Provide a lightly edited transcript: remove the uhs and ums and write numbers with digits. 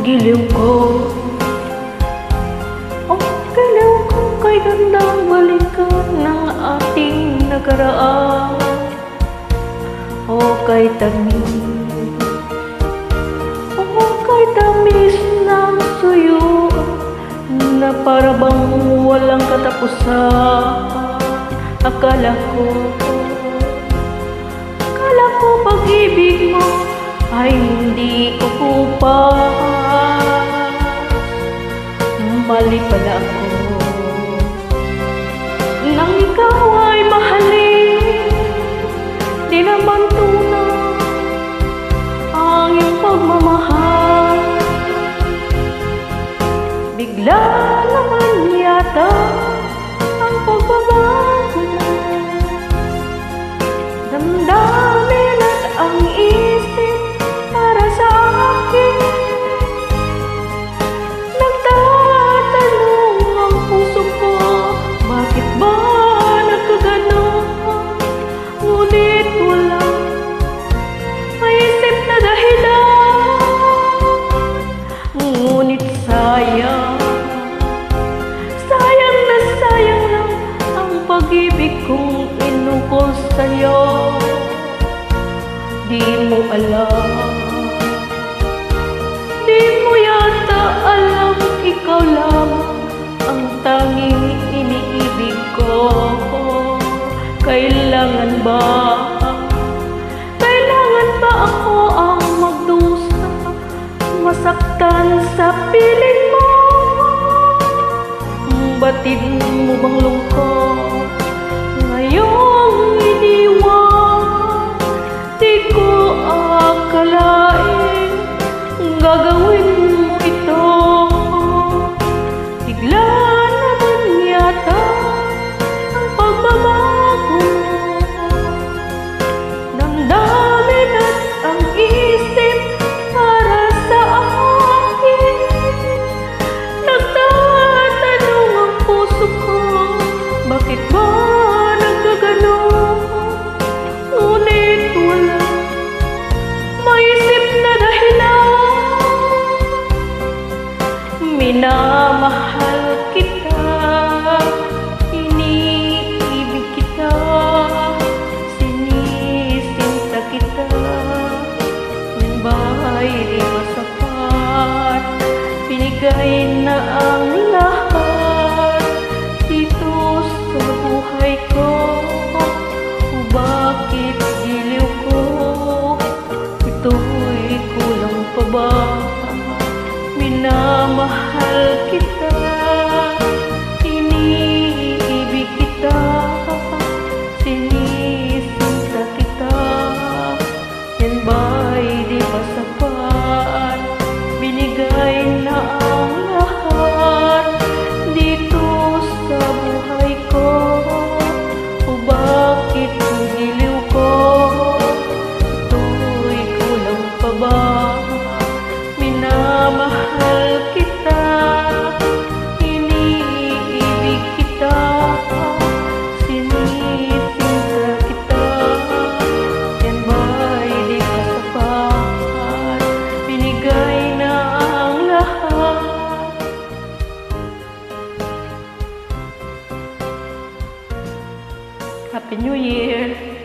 giliw ko. Ang giliw ko kay gandang balikan ng ating nakaraan. O kay tamis ng suyo na para bang walang katapusan. Akala ko pag-ibig mo ay hindi ukupan. Mali pala ako nang ikaw ay mahalin. Di naman tunay ang iyong pagmamahal. Bigla naman yata ang pagbabago mo. Damdamin at ang isip para sa akin. Nagtatanong ang puso ko, bakit ba nagkaganon? Ngunit walang maisip na dahilan. Ngunit sayang na sayang lang ang pag-ibig kong inukol sa'yo. Di mo alam, di mo yata alam, ikaw lang ang tanging iniibig ko. Kailangan ba ako ang magdusa, masaktan sa piling mo? Batid mo bang lungkot ngayong iniwan? Di ko akalain gagawin mo ito. Bigla naman yata ang pagbabago mo. Damdamin at ang isip para sa akin. Nagtatanong ang puso ko, bakit ba nagkaganon? Ngunit walang maisip na dahilan. Minamahal kita, iniibig kita, sinisinta kita. Yan ba'y di masapat? Binigay na ang lahat dito sa buhay ko. O bakit giliw ko? Ito'y kulang pa ba? Minamahal kita, iniibig kita, sinisinta kita. Yan ba'y di ba sapat? Binigay na ang lahat dito sa buhay ko. O bakit giliw ko? Ito'y kulang pa ba? Minamahal kita, iniibig kita, sinisinta kita. Yan ba'y di ba sapat? Binigay na ang lahat. Happy New Year!